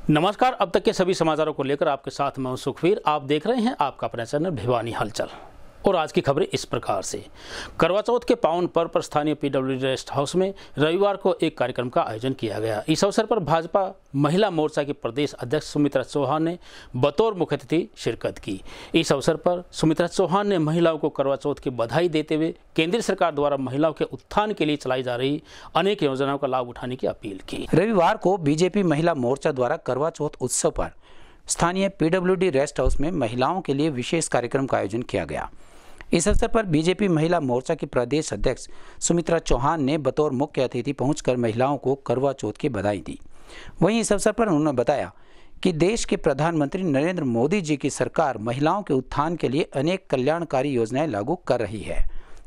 नमस्कार। अब तक के सभी समाचारों को लेकर आपके साथ मैं हूं सुखवीर। आप देख रहे हैं आपका अपना चैनल भिवानी हलचल। और आज की खबरें इस प्रकार से। करवा चौथ के पावन पर्व पर स्थानीय पीडब्ल्यूडी रेस्ट हाउस में रविवार को एक कार्यक्रम का आयोजन किया गया। इस अवसर पर भाजपा महिला मोर्चा की प्रदेश अध्यक्ष सुमित्रा चौहान ने बतौर मुख्य अतिथि शिरकत की। इस अवसर पर सुमित्रा चौहान ने महिलाओं को करवा चौथ की बधाई देते हुए केंद्र सरकार द्वारा महिलाओं के उत्थान के लिए चलाई जा रही अनेक योजनाओं का लाभ उठाने की अपील की। रविवार को बीजेपी महिला मोर्चा द्वारा करवा चौथ उत्सव पर स्थानीय पीडब्ल्यूडी रेस्ट हाउस में महिलाओं के लिए विशेष कार्यक्रम का आयोजन किया गया। इस अवसर पर बीजेपी महिला मोर्चा की प्रदेश अध्यक्ष सुमित्रा चौहान ने बतौर मुख्य अतिथि पहुंचकर महिलाओं को करवा चौथ की बधाई दी। वहीं इस अवसर पर उन्होंने बताया कि देश के प्रधानमंत्री नरेंद्र मोदी जी की सरकार महिलाओं के उत्थान के लिए अनेक कल्याणकारी योजनाएं लागू कर रही है,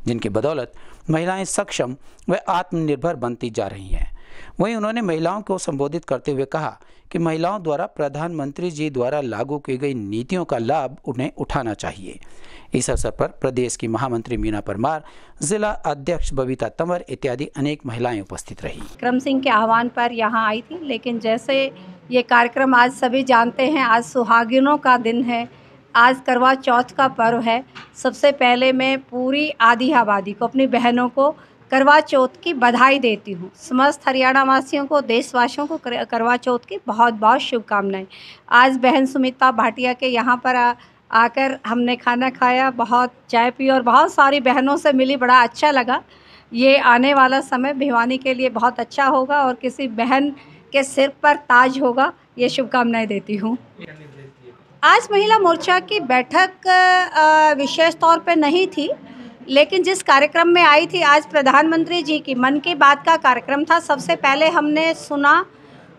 जिनकी बदौलत महिलाएं सक्षम व आत्मनिर्भर बनती जा रही हैं। वहीं उन्होंने महिलाओं को संबोधित करते हुए कहा कि महिलाओं द्वारा प्रधानमंत्री जी द्वारा लागू की गई नीतियों का लाभ उन्हें उठाना चाहिए। इस अवसर पर प्रदेश की महामंत्री मीना परमार, जिला अध्यक्ष बबीता तंवर इत्यादि अनेक महिलाएं उपस्थित रही। विक्रम सिंह के आह्वान पर यहाँ आई थी, लेकिन जैसे ये कार्यक्रम आज सभी जानते हैं, आज सुहागिनों का दिन है, आज करवा चौथ का पर्व है। सबसे पहले मैं पूरी आधी आबादी को, अपनी बहनों को करवा चौथ की बधाई देती हूँ। समस्त हरियाणा वासियों को, देशवासियों को करवा चौथ की बहुत बहुत शुभकामनाएं। आज बहन सुमित्रा भाटिया के यहाँ पर आकर हमने खाना खाया, बहुत चाय पी और बहुत सारी बहनों से मिली, बड़ा अच्छा लगा। ये आने वाला समय भिवानी के लिए बहुत अच्छा होगा और किसी बहन के सिर पर ताज होगा, ये शुभकामनाएं देती हूँ। आज महिला मोर्चा की बैठक विशेष तौर पे नहीं थी, लेकिन जिस कार्यक्रम में आई थी, आज प्रधानमंत्री जी की मन की बात का कार्यक्रम था। सबसे पहले हमने सुना,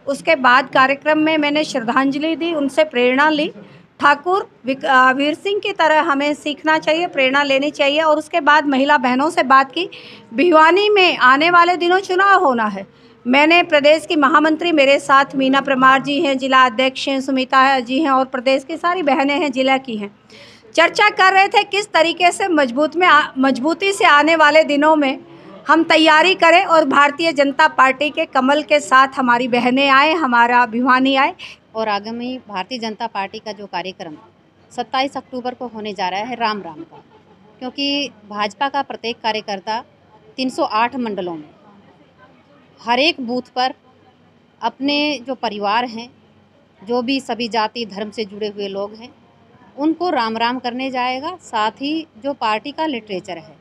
उसके बाद कार्यक्रम में मैंने श्रद्धांजलि दी, उनसे प्रेरणा ली। ठाकुर वीर सिंह की तरह हमें सीखना चाहिए, प्रेरणा लेनी चाहिए। और उसके बाद महिला बहनों से बात की। भिवानी में आने वाले दिनों चुनाव होना है। मैंने प्रदेश की महामंत्री मेरे साथ मीना परमार जी हैं, जिला अध्यक्ष हैं, सुमिता जी हैं और प्रदेश की सारी बहनें हैं, जिला की हैं। चर्चा कर रहे थे किस तरीके से मजबूती से आने वाले दिनों में हम तैयारी करें और भारतीय जनता पार्टी के कमल के साथ हमारी बहनें आए, हमारा भिवानी आए। और आगामी भारतीय जनता पार्टी का जो कार्यक्रम 27 अक्टूबर को होने जा रहा है, राम राम का, क्योंकि भाजपा का प्रत्येक कार्यकर्ता 308 मंडलों में हर एक बूथ पर अपने जो परिवार हैं, जो भी सभी जाति धर्म से जुड़े हुए लोग हैं, उनको राम राम करने जाएगा। साथ ही जो पार्टी का लिटरेचर है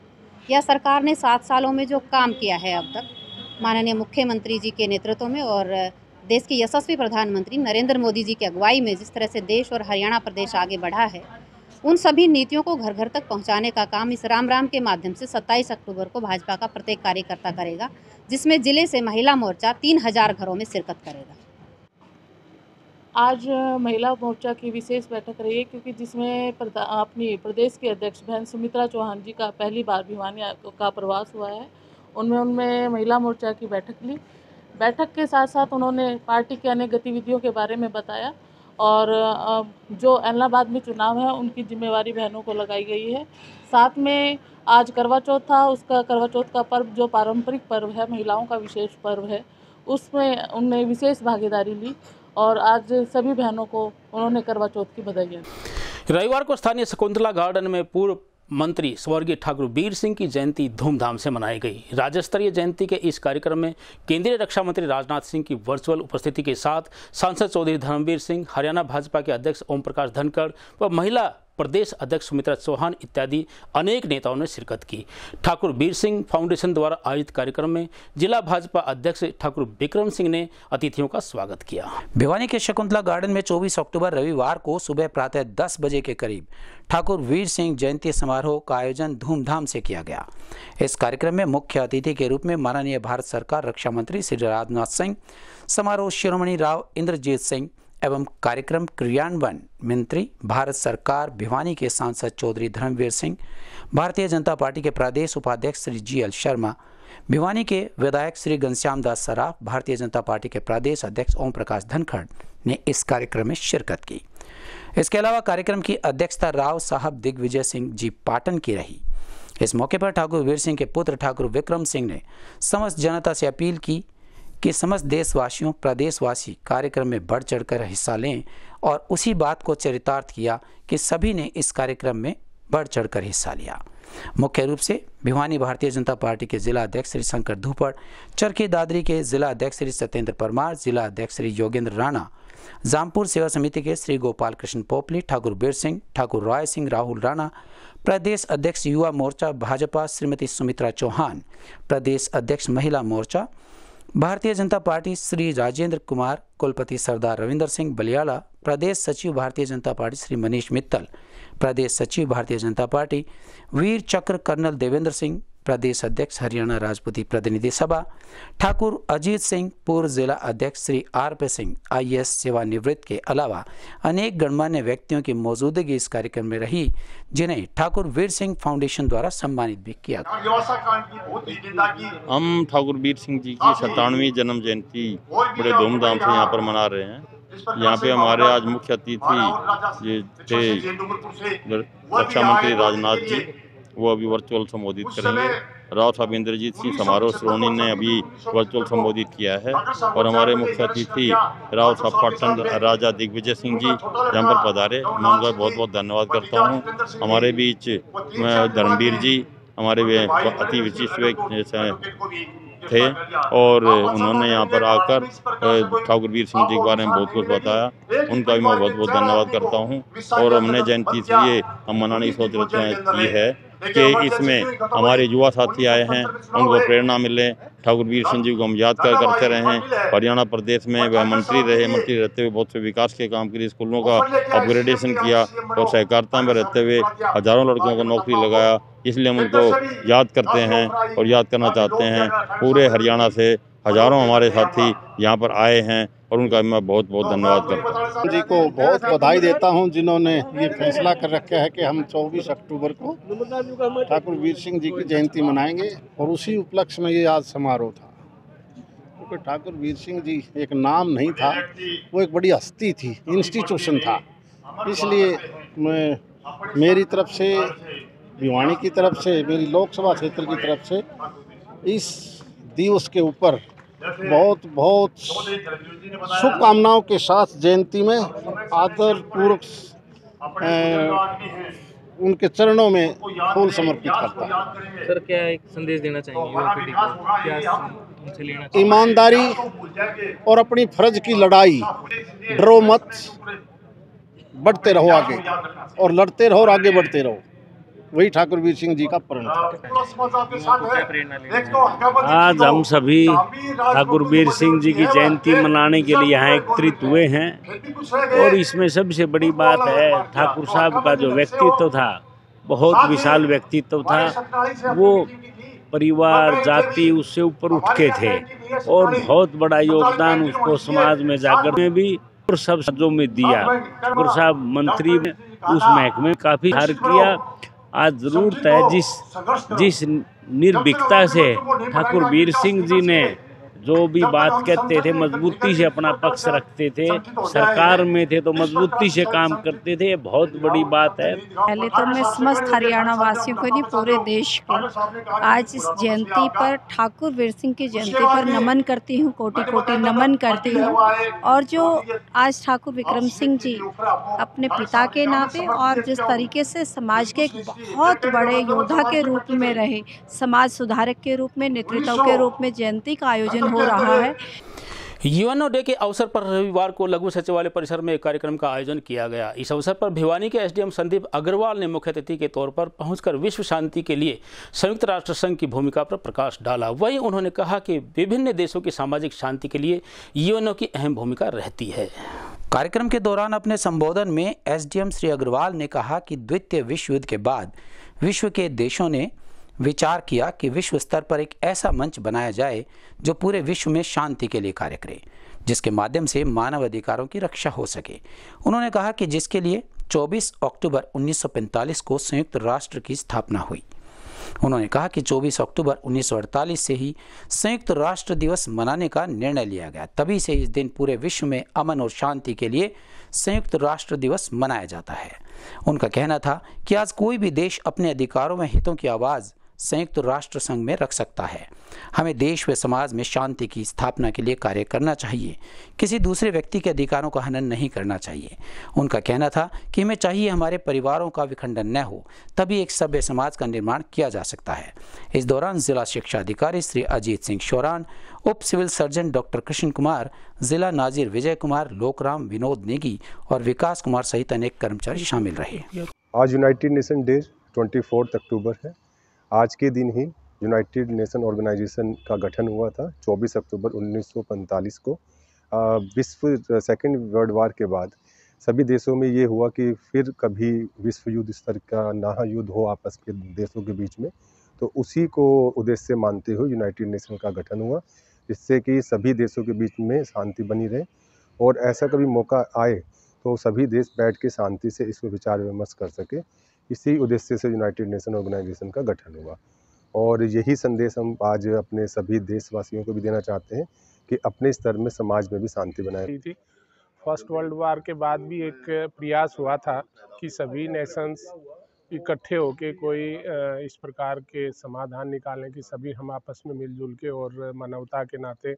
या सरकार ने 7 सालों में जो काम किया है अब तक माननीय मुख्यमंत्री जी के नेतृत्व में और देश के यशस्वी प्रधानमंत्री नरेंद्र मोदी जी की अगुवाई में जिस तरह से देश और हरियाणा प्रदेश आगे बढ़ा है, उन सभी नीतियों को घर घर तक पहुंचाने का काम इस राम राम के माध्यम से 27 अक्टूबर को भाजपा का प्रत्येक कार्यकर्ता करेगा, जिसमें जिले से महिला मोर्चा 3000 घरों में शिरकत करेगा। आज महिला मोर्चा की विशेष बैठक रही है, क्योंकि जिसमें अपनी प्रदेश के अध्यक्ष बहन सुमित्रा चौहान जी का पहली बार भिवानी का प्रवास हुआ है। उनमें महिला मोर्चा की बैठक ली। बैठक के साथ साथ उन्होंने पार्टी की अनेक गतिविधियों के बारे में बताया और जो इलाहाबाद में चुनाव है उनकी जिम्मेवारी बहनों को लगाई गई है। साथ में आज करवा चौथ था, उसका करवा चौथ का पर्व जो पारंपरिक पर्व है, महिलाओं का विशेष पर्व है, उसमें उन्होंने विशेष भागीदारी ली और आज सभी बहनों को उन्होंने करवा चौथ की बधाई दी। रविवार को स्थानीय शकुंतला गार्डन में पूर्व मंत्री स्वर्गीय ठाकुर वीर सिंह की जयंती धूमधाम से मनाई गई। राज्य स्तरीय जयंती के इस कार्यक्रम में केंद्रीय रक्षा मंत्री राजनाथ सिंह की वर्चुअल उपस्थिति के साथ सांसद चौधरी धर्मवीर सिंह, हरियाणा भाजपा के अध्यक्ष ओम प्रकाश धनखड़ व महिला प्रदेश अध्यक्ष सुमित्रा चौहान इत्यादि अनेक नेताओं ने शिरकत की। ठाकुर वीर सिंह फाउंडेशन द्वारा आयोजित कार्यक्रम में जिला भाजपा अध्यक्ष ठाकुर विक्रम सिंह ने अतिथियों का स्वागत किया। भिवानी के शकुंतला गार्डन में 24 अक्टूबर रविवार को सुबह प्रातः 10 बजे के करीब ठाकुर वीर सिंह जयंती समारोह का आयोजन धूमधाम से किया गया। इस कार्यक्रम में मुख्य अतिथि के रूप में माननीय भारत सरकार रक्षा मंत्री श्री राजनाथ सिंह, समारोह शिरोमणि राव इंद्रजीत सिंह एवं कार्यक्रम क्रियान्वयन मंत्री भारत सरकार भिवानी के सांसद चौधरी धर्मवीर सिंह, भारतीय जनता पार्टी के प्रदेश उपाध्यक्ष श्री GL शर्मा, भिवानी के विधायक श्री घनश्याम दास सराफ, भारतीय जनता पार्टी के प्रदेश अध्यक्ष ओम प्रकाश धनखड़ ने इस कार्यक्रम में शिरकत की। इसके अलावा कार्यक्रम की अध्यक्षता राव साहब दिग्विजय सिंह जी पाटन की रही। इस मौके पर ठाकुर वीर सिंह के पुत्र ठाकुर विक्रम सिंह ने समस्त जनता से अपील की कि समस्त देशवासियों प्रदेशवासी कार्यक्रम में बढ़ चढ़कर हिस्सा लें और उसी बात को चरितार्थ किया कि सभी ने इस कार्यक्रम में बढ़ चढ़कर हिस्सा लिया। मुख्य रूप से भिवानी भारतीय जनता पार्टी के जिला अध्यक्ष श्री शंकर धूपड़, चरखी दादरी के जिला अध्यक्ष श्री सत्येंद्र परमार, जिला अध्यक्ष श्री योगेंद्र राणा, जामपुर सेवा समिति के श्री गोपाल कृष्ण पोपली, ठाकुर बीर सिंह, ठाकुर राय सिंह, राहुल राणा, प्रदेश अध्यक्ष युवा मोर्चा भाजपा श्रीमती सुमित्रा चौहान, प्रदेश अध्यक्ष महिला मोर्चा भारतीय जनता पार्टी श्री राजेंद्र कुमार, कुलपति सरदार रविंदर सिंह बलियाला, प्रदेश सचिव भारतीय जनता पार्टी श्री मनीष मित्तल, प्रदेश सचिव भारतीय जनता पार्टी वीर चक्र कर्नल देवेंद्र सिंह, प्रदेश अध्यक्ष हरियाणा राजपूती प्रतिनिधि सभा ठाकुर अजीत सिंह, पूर्व जिला अध्यक्ष श्री आर.पी. सिंह IAS सेवानिवृत्त के अलावा अनेक गणमान्य व्यक्तियों की मौजूदगी इस कार्यक्रम में रही, जिन्हें ठाकुर वीर सिंह फाउंडेशन द्वारा सम्मानित भी किया गया। हम ठाकुर वीर सिंह जी की 97वीं जन्म जयंती बड़े धूमधाम से यहाँ पर मना रहे हैं। यहाँ पे हमारे आज मुख्य अतिथि ये थे रक्षा मंत्री राजनाथ जी, वो अभी वर्चुअल संबोधित करेंगे। राव साहब इंद्रजीत सिंह समारोह श्रोणी ने अभी वर्चुअल संबोधित किया है और हमारे मुख्य अतिथि राव साहब पाटन राजा दिग्विजय सिंह जी यहाँ पर पधारे, मैं उनका बहुत बहुत धन्यवाद करता हूँ। हमारे बीच धर्मवीर जी हमारे अति विशिष्ट थे और उन्होंने यहाँ पर आकर ठाकुर वीर सिंह जी के बारे में बहुत कुछ बताया, उनका भी मैं बहुत बहुत धन्यवाद करता हूँ। और हमने जयंती इसलिए हम मनाने की सोच रखी है कि इसमें हमारे युवा साथी आए हैं, उनको प्रेरणा मिले, ठाकुर वीर सिंह जी को हम याद करते रहें। हरियाणा प्रदेश में वह मंत्री रहे, मंत्री रहते हुए बहुत से विकास के काम के लिए स्कूलों का अपग्रेडेशन किया और सहकारिता में रहते हुए हजारों लड़कों को नौकरी लगाया, इसलिए हम उनको याद करते हैं और याद करना चाहते हैं। पूरे हरियाणा से हजारों हमारे साथी यहाँ पर आए हैं और उनका मैं बहुत बहुत धन्यवाद करता हूँ। जी को बहुत बधाई देता हूँ जिन्होंने ये फैसला कर रखा है कि हम 24 अक्टूबर को ठाकुर वीर सिंह जी की जयंती मनाएंगे और उसी उपलक्ष्य में ये आज समारोह था। क्योंकि ठाकुर वीर सिंह जी एक नाम नहीं था, वो एक बड़ी हस्ती थी, इंस्टीट्यूशन था। इसलिए मैं मेरी तरफ से, भिवानी की तरफ से, मेरी लोकसभा क्षेत्र की तरफ से इस दिवस के ऊपर बहुत बहुत शुभकामनाओं के साथ जयंती में आदर पूर्वक उनके चरणों में फूल समर्पित करता हूँ। सर, क्या एक संदेश देना चाहेंगे युवा पीढ़ी को, क्या उनसे लेना चाहिए? ईमानदारी और अपनी फर्ज की लड़ाई, डरो मत, बढ़ते रहो आगे और लड़ते रहो और आगे बढ़ते रहो, वही ठाकुर वीर सिंह जी का प्रण था। आज हम सभी ठाकुर वीर सिंह जी की जयंती मनाने के लिए यहाँ एकत्रित हुए हैं और इसमें सबसे बड़ी बात है ठाकुर साहब का जो व्यक्तित्व था, बहुत विशाल व्यक्तित्व था। वो परिवार जाति उससे ऊपर उठ के थे और बहुत बड़ा योगदान उसको समाज में जाकर में भी और सब शब्दों में दिया। ठाकुर साहब मंत्री में उस महकमे में काफी कार्य किया। आज जरूरत है जिस निर्भीकता से ठाकुर वीर सिंह जी ने जो भी बात कहते थे मजबूती से अपना पक्ष रखते थे, सरकार में थे तो मजबूती से काम करते थे, बहुत बड़ी बात है। पहले तो मैं समस्त हरियाणा वासियों को नहीं, पूरे देश को आज इस जयंती पर, ठाकुर वीर सिंह की जयंती पर नमन करती हूँ, कोटि कोटि नमन करती हूँ। और जो आज ठाकुर विक्रम सिंह जी अपने पिता के नाते और जिस तरीके से समाज के एक बहुत बड़े योद्धा के रूप में रहे, समाज सुधारक के रूप में, नेतृत्व के रूप में जयंती का आयोजन हो रहा है। यूएनओ डे के अवसर पर रविवार को लघु सचिवालय परिसर में एक कार्यक्रम का आयोजन किया गया। इस अवसर पर भिवानी के एसडीएम संदीप अग्रवाल ने मुख्य अतिथि के तौर पर पहुंचकर विश्व शांति के लिए संयुक्त राष्ट्र संघ की भूमिका पर प्रकाश डाला। वहीं उन्होंने कहा कि विभिन्न देशों की सामाजिक शांति के लिए यूएनओ की अहम भूमिका रहती है। कार्यक्रम के दौरान अपने संबोधन में एसडीएम श्री अग्रवाल ने कहा कि द्वितीय विश्व युद्ध के बाद विश्व के देशों ने विचार किया कि विश्व स्तर पर एक ऐसा मंच बनाया जाए जो पूरे विश्व में शांति के लिए कार्य करे, जिसके माध्यम से मानव अधिकारों की रक्षा हो सके। उन्होंने कहा कि जिसके लिए 24 अक्टूबर 1945 को संयुक्त राष्ट्र की स्थापना हुई। उन्होंने कहा कि 24 अक्टूबर 1948 से ही संयुक्त राष्ट्र दिवस मनाने का निर्णय लिया गया। तभी से इस दिन पूरे विश्व में अमन और शांति के लिए संयुक्त राष्ट्र दिवस मनाया जाता है। उनका कहना था कि आज कोई भी देश अपने अधिकारों में हितों की आवाज़ संयुक्त राष्ट्र संघ में रख सकता है। हमें देश व समाज में शांति की स्थापना के लिए कार्य करना चाहिए, किसी दूसरे व्यक्ति के अधिकारों का हनन नहीं करना चाहिए। उनका कहना था कि हमें चाहिए हमारे परिवारों का विखंडन न हो, तभी एक सभ्य समाज का निर्माण किया जा सकता है। इस दौरान जिला शिक्षा अधिकारी श्री अजीत सिंह शौरान, उप civil surgeon doctor Krishan Kumar, जिला नाजिर विजय कुमार, लोकराम, विनोद नेगी और विकास कुमार सहित अनेक कर्मचारी शामिल रहे। आज यूनाइटेड नेशन डे 24 अक्टूबर है। आज के दिन ही यूनाइटेड नेशन ऑर्गेनाइजेशन का गठन हुआ था 24 अक्टूबर 1945 को। विश्व सेकेंड वर्ल्ड वार के बाद सभी देशों में ये हुआ कि फिर कभी विश्व युद्ध स्तर का ना युद्ध हो आपस के देशों के बीच में, तो उसी को उद्देश्य मानते हुए यूनाइटेड नेशन का गठन हुआ, जिससे कि सभी देशों के बीच में शांति बनी रहे और ऐसा कभी मौका आए तो सभी देश बैठ के शांति से इसको विचार विमर्श कर सके। इसी उद्देश्य से यूनाइटेड नेशन ऑर्गेनाइजेशन का गठन हुआ और यही संदेश हम आज अपने सभी देशवासियों को भी देना चाहते हैं कि अपने स्तर में समाज में भी शांति बनाए। थी फर्स्ट वर्ल्ड वार के बाद भी एक प्रयास हुआ था कि सभी नेशंस इकट्ठे होके कोई इस प्रकार के समाधान निकालें कि सभी हम आपस में मिलजुल के और मानवता के नाते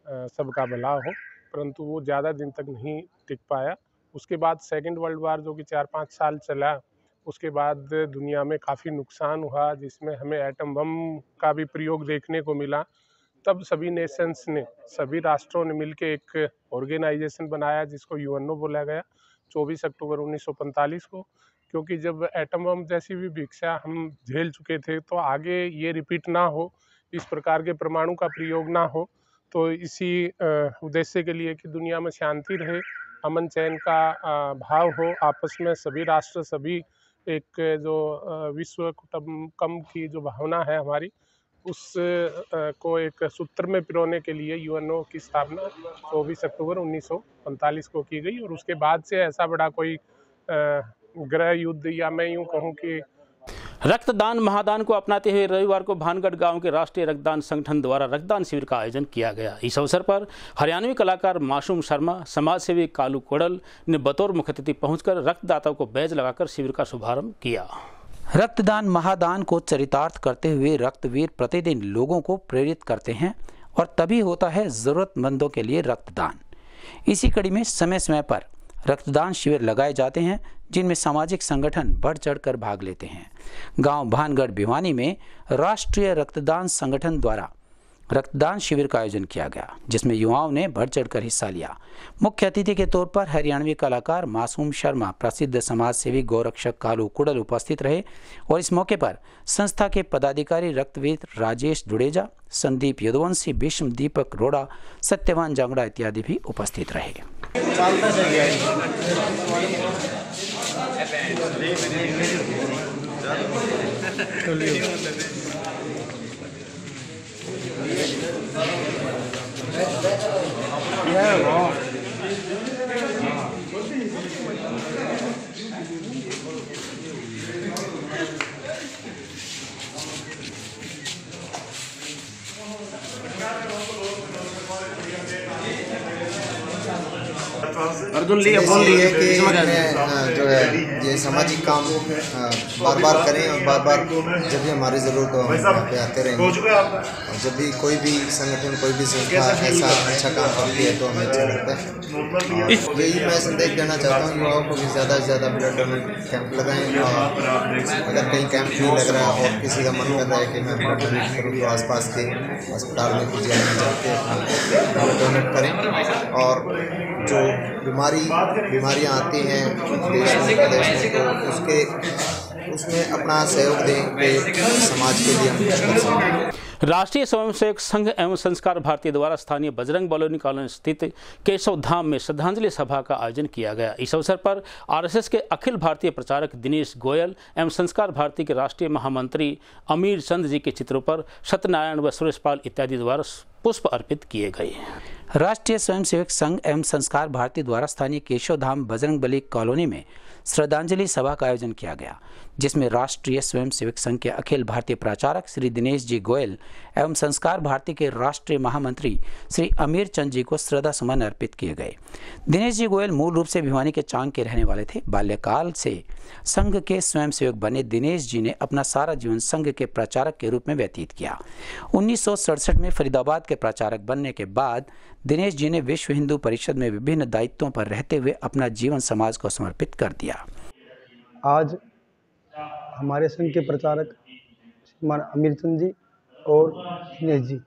सबका भला हो, परंतु वो ज़्यादा दिन तक नहीं टिक पाया। उसके बाद सेकेंड वर्ल्ड वार जो कि 4-5 साल चला, उसके बाद दुनिया में काफ़ी नुकसान हुआ, जिसमें हमें एटम बम का भी प्रयोग देखने को मिला। तब सभी नेशंस ने, सभी राष्ट्रों ने मिलकर एक ऑर्गेनाइजेशन बनाया जिसको यूएनओ बोला गया 24 अक्टूबर 1945 को, क्योंकि जब एटम बम जैसी भी भिक्षा हम झेल चुके थे तो आगे ये रिपीट ना हो, इस प्रकार के परमाणु का प्रयोग ना हो, तो इसी उद्देश्य के लिए कि दुनिया में शांति रहे, अमन चैन का भाव हो, आपस में सभी राष्ट्र, सभी एक जो विश्व कुटुंबकम की जो भावना है हमारी, उस को एक सूत्र में पिरोने के लिए यूएनओ की स्थापना 24 अक्टूबर 1945 को की गई। और उसके बाद से ऐसा बड़ा कोई गृह युद्ध, या मैं यूँ कहूँ कि रक्तदान महादान को अपनाते हुए रविवार को भानगढ़ गांव के राष्ट्रीय रक्तदान संगठन द्वारा रक्तदान शिविर का आयोजन किया गया। इस अवसर पर हरियाणवी कलाकार मासूम शर्मा, समाजसेवी कालू कोडल ने बतौर मुख्य अतिथि पहुंचकर रक्तदाताओं को बैज लगाकर शिविर का शुभारंभ किया। रक्तदान महादान को चरितार्थ करते हुए रक्तवीर प्रतिदिन लोगों को प्रेरित करते हैं और तभी होता है जरूरतमंदों के लिए रक्तदान। इसी कड़ी में समय समय पर रक्तदान शिविर लगाए जाते हैं, जिनमें सामाजिक संगठन बढ़ चढ़कर भाग लेते हैं। गांव भानगढ़ भिवानी में राष्ट्रीय रक्तदान संगठन द्वारा रक्तदान शिविर का आयोजन किया गया, जिसमें युवाओं ने बढ़ चढ़कर हिस्सा लिया। मुख्य अतिथि के तौर पर हरियाणवी कलाकार मासूम शर्मा, प्रसिद्ध समाजसेवी गौरक्षक कालू कुडल उपस्थित रहे और इस मौके पर संस्था के पदाधिकारी रक्तवीर राजेश दुडेजा, संदीप यदुवंशी, भीष्म दीपक रोड़ा, सत्यवान जांगड़ा इत्यादि भी उपस्थित रहे। अर्जुन लिए बोल लिए कि जो है ये सामाजिक काम बार बार करें और बार बार जब भी हमारी ज़रूरत हो हम यहाँ पे आते रहेंगे। और जब भी कोई भी संगठन, कोई भी संस्था ऐसा अच्छा काम करती है तो हमें अच्छा लगता है। यही मैं संदेश देना चाहता हूँ युवाओं को भी ज़्यादा से ज़्यादा ब्लड डोनेट कैंप लगाएं। और अगर कहीं कैंप नहीं लग रहा है और किसी का मन कर रहा है कि मैं ब्लड डोनेट करूँ तो आसपास के अस्पताल में कुछ जाके ब्लड डोनेट करें। और जो बीमारियां आती हैं देश में, प्रदेश में, तो उसमें अपना सहयोग दें कि समाज के लिए हम कुछ कर सकें। राष्ट्रीय स्वयंसेवक संघ एवं संस्कार भारती द्वारा स्थानीय बजरंग बलोनी कॉलोनी स्थित केशव धाम में श्रद्धांजलि सभा का आयोजन किया गया। इस अवसर पर आरएसएस के अखिल भारतीय प्रचारक दिनेश गोयल एवं संस्कार भारती के राष्ट्रीय महामंत्री अमीर चंद जी के चित्रों पर सत्यनारायण व सुरेश पाल इत्यादि द्वारा पुष्प अर्पित किए गए। राष्ट्रीय स्वयंसेवक संघ एवं संस्कार भारती द्वारा स्थानीय केशव धाम बजरंगबली कॉलोनी में श्रद्धांजलि सभा का आयोजन किया गया, जिसमें राष्ट्रीय स्वयंसेवक संघ के अखिल भारतीय प्रचारक श्री दिनेश जी गोयल एवं संस्कार भारती के राष्ट्रीय महामंत्री श्री अमीर चंद जी को श्रद्धा सुमन अर्पित किए गए। दिनेश जी गोयल मूल रूप से भिवानी के चांग के रहने वाले थे। बाल्यकाल से संघ के स्वयंसेवक बने दिनेश जी ने अपना सारा जीवन संघ के प्रचारक के रूप में व्यतीत किया। 1967 में फरीदाबाद के प्रचारक बनने के बाद दिनेश जी ने विश्व हिंदू परिषद में विभिन्न दायित्वों पर रहते हुए अपना जीवन समाज को समर्पित कर दिया। आज हमारे संघ के प्रचारक श्रीमान अमीर चंद जी और दिनेश जी,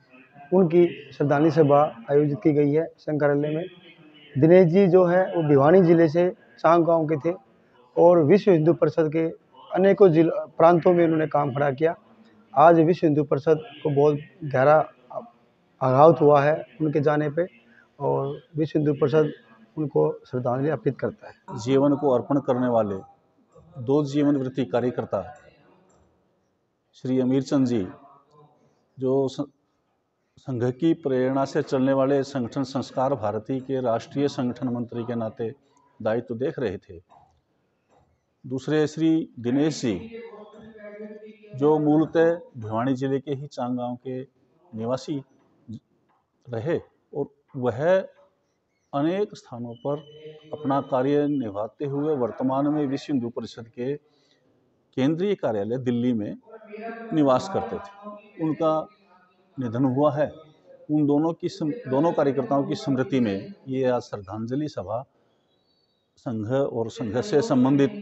उनकी श्रद्धांजलि सभा आयोजित की गई है संघ कार्यालय में। दिनेश जी जो है वो भिवानी जिले से चांग गांव के थे और विश्व हिंदू परिषद के अनेकों प्रांतों में उन्होंने काम खड़ा किया। आज विश्व हिंदू परिषद को बहुत गहरा आघात हुआ है उनके जाने पे और विश्व हिंदू परिषद उनको श्रद्धांजलि अर्पित करता है। जीवन को अर्पण करने वाले दो जीवन वृत्ति कार्यकर्ता श्री अमीर चंद जी, जो संघ की प्रेरणा से चलने वाले संगठन संस्कार भारती के राष्ट्रीय संगठन मंत्री के नाते दायित्व देख रहे थे। दूसरे श्री दिनेश जी, जो मूलतः भिवानी जिले के ही चांग गांव के निवासी रहे और वह अनेक स्थानों पर अपना कार्य निभाते हुए वर्तमान में विश्व हिंदू परिषद के केंद्रीय कार्यालय दिल्ली में निवास करते थे। उनका निधन हुआ है। उन दोनों कार्यकर्ताओं की स्मृति में ये आज श्रद्धांजलि सभा संघ और संघ से संबंधित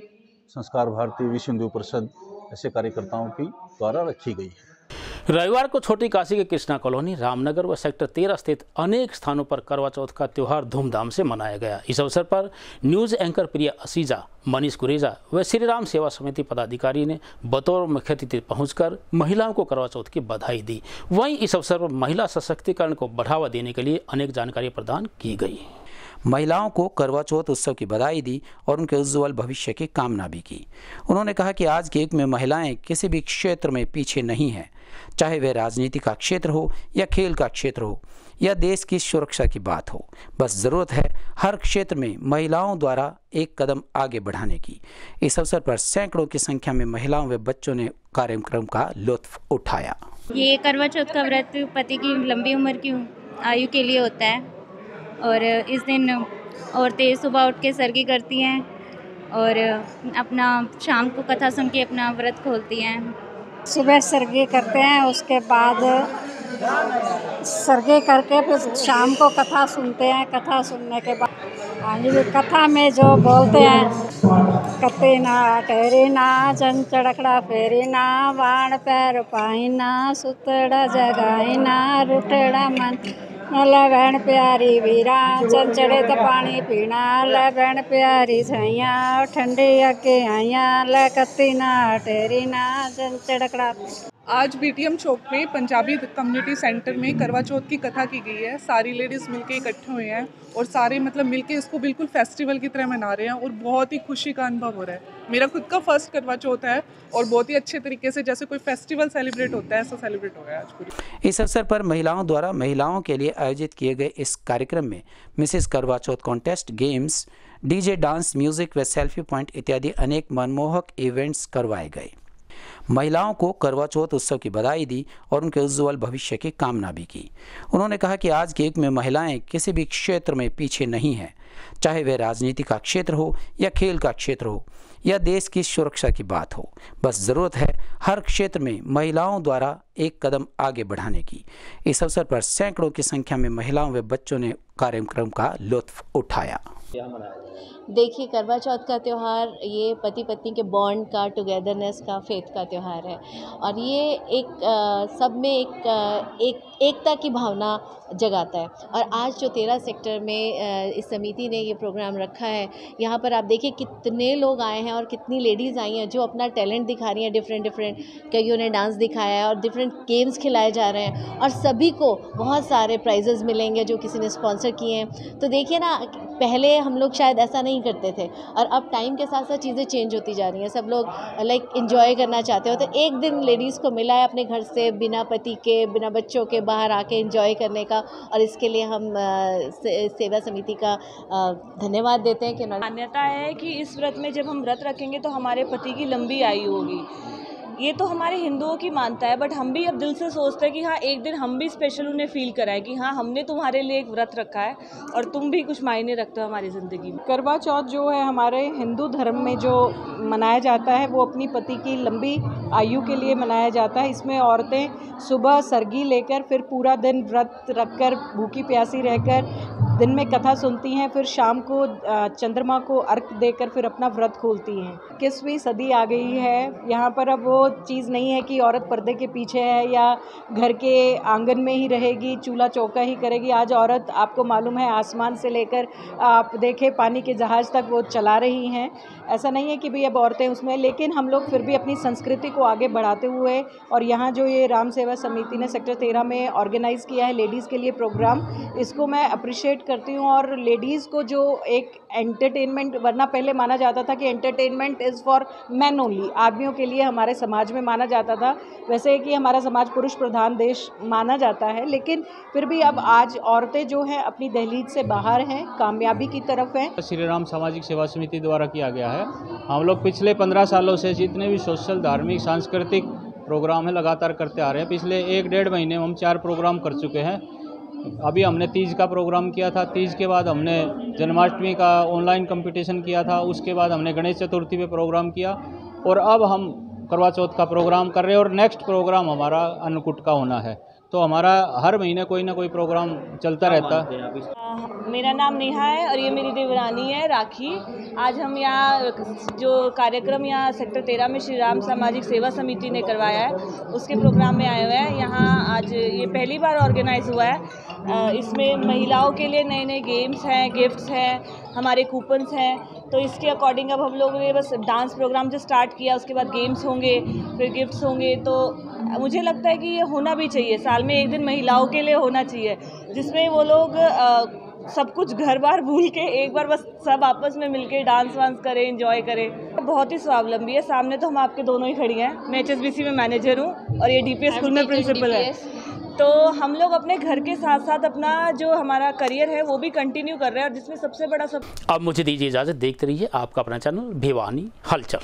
संस्कार भारती, विश्व हिंदू परिषद ऐसे कार्यकर्ताओं की द्वारा रखी गई है। रविवार को छोटी काशी के कृष्णा कॉलोनी, रामनगर व सेक्टर 13 स्थित अनेक स्थानों पर करवा चौथ का त्यौहार धूमधाम से मनाया गया। इस अवसर पर न्यूज एंकर प्रिया असीजा, मनीष कुरेजा व श्री राम सेवा समिति पदाधिकारी ने बतौर मुख्य अतिथि पहुंचकर महिलाओं को करवा चौथ की बधाई दी। वहीं इस अवसर पर महिला सशक्तिकरण को बढ़ावा देने के लिए अनेक जानकारी प्रदान की गई। महिलाओं को करवा चौथ उत्सव की बधाई दी और उनके उज्ज्वल भविष्य की कामना भी की। उन्होंने कहा कि आज के युग में महिलाएं किसी भी क्षेत्र में पीछे नहीं हैं, चाहे वह राजनीति का क्षेत्र हो या खेल का क्षेत्र हो या देश की सुरक्षा की बात हो। बस जरूरत है हर क्षेत्र में महिलाओं द्वारा एक कदम आगे बढ़ाने की। इस अवसर पर सैकड़ों की संख्या में महिलाओं व बच्चों ने कार्यक्रम का लुत्फ उठाया। ये करवा चौथ का व्रत पति की लंबी उम्र की आयु के लिए होता है और इस दिन औरतें सुबह उठ के सरगी करती हैं और अपना शाम को कथा सुन के अपना व्रत खोलती हैं। सुबह सरगी करते हैं, उसके बाद सरगी करके फिर शाम को कथा सुनते हैं। कथा सुनने के बाद कथा में जो बोलते हैं, कते ना ठहरी ना चंचड़कड़ा फेरी ना बाण पैर पाई ना सुतड़ा जगाई ना रुठड़ा मन लगन प्यारी वीरा चंचड़े तो पानी पीना लगन प्यारी छैया ठंडी अके आइया लकती ना टेरी ना चंचड़कड़ा। आज बीटीएम चौक में पंजाबी कम्युनिटी सेंटर में करवा चौथ की कथा की गई है। सारी लेडीज़ मिलके इकट्ठे हुए हैं और सारे मिलके इसको बिल्कुल फेस्टिवल की तरह मना रहे हैं और बहुत ही खुशी का अनुभव हो रहा है। मेरा खुद का फर्स्ट करवा चौथ है और बहुत ही अच्छे तरीके से जैसे कोई फेस्टिवल सेलिब्रेट होता है ऐसा सेलिब्रेट हो गया आज पूरी। इस अवसर पर महिलाओं द्वारा महिलाओं के लिए आयोजित किए गए इस कार्यक्रम में mrs Karwa Chauth contest, games, DJ, dance, music व सेल्फी पॉइंट इत्यादि अनेक मनमोहक इवेंट्स करवाए गए। महिलाओं को करवा चौथ उत्सव की बधाई दी और उनके उज्ज्वल भविष्य की कामना भी की। उन्होंने कहा कि आज के युग में महिलाएं किसी भी क्षेत्र में पीछे नहीं हैं, चाहे वह राजनीति का क्षेत्र हो या खेल का क्षेत्र हो या देश की सुरक्षा की बात हो। बस जरूरत है हर क्षेत्र में महिलाओं द्वारा एक कदम आगे बढ़ाने की। इस अवसर पर सैकड़ों की संख्या में महिलाओं व बच्चों ने कार्यक्रम का लुत्फ उठाया। देखिए, करवा चौथ का त्यौहार ये पति पत्नी के बॉन्ड का, टुगेदरनेस का, फेथ का त्यौहार है और ये एक सब में एक एकता की भावना जगाता है। और आज जो 13 सेक्टर में इस समिति ने ये प्रोग्राम रखा है, यहाँ पर आप देखिए कितने लोग आए हैं और कितनी लेडीज़ आई हैं जो अपना टैलेंट दिखा रही हैं। डिफरेंट कईयों ने डांस दिखाया है और डिफरेंट डिफरेंट गेम्स खिलाए जा रहे हैं और सभी को बहुत सारे प्राइजेज़ मिलेंगे जो किसी ने स्पॉन्सर किए हैं। तो देखिए ना, पहले हम लोग शायद ऐसा नहीं करते थे और अब टाइम के साथ साथ चीज़ें चेंज होती जा रही हैं। सब लोग लाइक एंजॉय करना चाहते हो, तो एक दिन लेडीज़ को मिला है अपने घर से बिना पति के, बिना बच्चों के बाहर आके एंजॉय करने का, और इसके लिए हम सेवा समिति का धन्यवाद देते हैं कि मान्यता है कि इस व्रत में जब हम व्रत रखेंगे तो हमारे पति की लंबी आयु होगी। ये तो हमारे हिंदुओं की मानता है, बट हम भी अब दिल से सोचते हैं कि हाँ एक दिन हम भी स्पेशल उन्हें फील कराएं कि हाँ हमने तुम्हारे लिए एक व्रत रखा है और तुम भी कुछ मायने रखते हो हमारी ज़िंदगी में। करवा चौथ जो है हमारे हिंदू धर्म में जो मनाया जाता है वो अपनी पति की लंबी आयु के लिए मनाया जाता है। इसमें औरतें सुबह सरगी लेकर फिर पूरा दिन व्रत रखकर भूखी प्यासी रहकर दिन में कथा सुनती हैं, फिर शाम को चंद्रमा को अर्घ देकर फिर अपना व्रत खोलती हैं। 21वीं सदी आ गई है, यहाँ पर अब वो चीज़ नहीं है कि औरत पर्दे के पीछे है या घर के आंगन में ही रहेगी, चूल्हा चौका ही करेगी। आज औरत, आपको मालूम है, आसमान से लेकर आप देखें पानी के जहाज़ तक वो चला रही हैं। ऐसा नहीं है कि भाई अब औरतें उसमें, लेकिन हम लोग फिर भी अपनी संस्कृति को आगे बढ़ाते हुए, और यहाँ जो ये राम सेवा समिति ने सेक्टर 13 में ऑर्गेनाइज़ किया है लेडीज़ के लिए प्रोग्राम, इसको मैं अप्रिशिएट करती हूँ। और लेडीज़ को जो एक एंटरटेनमेंट, वरना पहले माना जाता था कि entertainment is for man only, आदमियों के लिए हमारे समाज में माना जाता था। वैसे कि हमारा समाज पुरुष प्रधान देश माना जाता है, लेकिन फिर भी अब आज औरतें जो हैं अपनी दहलीज से बाहर हैं, कामयाबी की तरफ हैं। श्री राम सामाजिक सेवा समिति द्वारा किया गया है। हम लोग पिछले 15 सालों से जितने भी सोशल, धार्मिक, सांस्कृतिक प्रोग्राम है लगातार करते आ रहे हैं। पिछले 1-1.5 महीने में हम 4 प्रोग्राम कर चुके हैं। अभी हमने तीज का प्रोग्राम किया था, तीज के बाद हमने जन्माष्टमी का ऑनलाइन कंपटीशन किया था, उसके बाद हमने गणेश चतुर्थी पे प्रोग्राम किया और अब हम करवा चौथ का प्रोग्राम कर रहे हैं और नेक्स्ट प्रोग्राम हमारा अन्नकूट का होना है। तो हमारा हर महीने कोई ना कोई प्रोग्राम चलता रहता है। मेरा नाम नेहा है और ये मेरी देवरानी है राखी। आज हम यहाँ जो कार्यक्रम यहाँ सेक्टर 13 में श्री राम सामाजिक सेवा समिति ने करवाया है उसके प्रोग्राम में आए हुए हैं। यहाँ आज ये पहली बार ऑर्गेनाइज हुआ है। इसमें महिलाओं के लिए नए नए गेम्स हैं, गिफ्ट्स हैं, हमारे कूपन्स हैं। तो इसके अकॉर्डिंग अब हम लोगों ने बस डांस प्रोग्राम जो स्टार्ट किया, उसके बाद गेम्स होंगे, फिर गिफ्ट्स होंगे। तो मुझे लगता है कि ये होना भी चाहिए, साल में एक दिन महिलाओं के लिए होना चाहिए, जिसमें वो लोग सब कुछ घर बार भूल के एक बार बस सब आपस में मिलके डांस वांस करें, एंजॉय करें। बहुत ही स्वावलंबी है। सामने तो हम आपके दोनों ही खड़ी हैं। मैं HSBC में मैनेजर हूँ और ये DPS स्कूल में प्रिंसिपल है। तो हम लोग अपने घर के साथ साथ अपना जो हमारा करियर है वो भी कंटिन्यू कर रहे हैं और जिसमें सबसे बड़ा अब मुझे दीजिए इजाज़त। देखते रहिए आपका अपना चैनल भिवानी हलचल।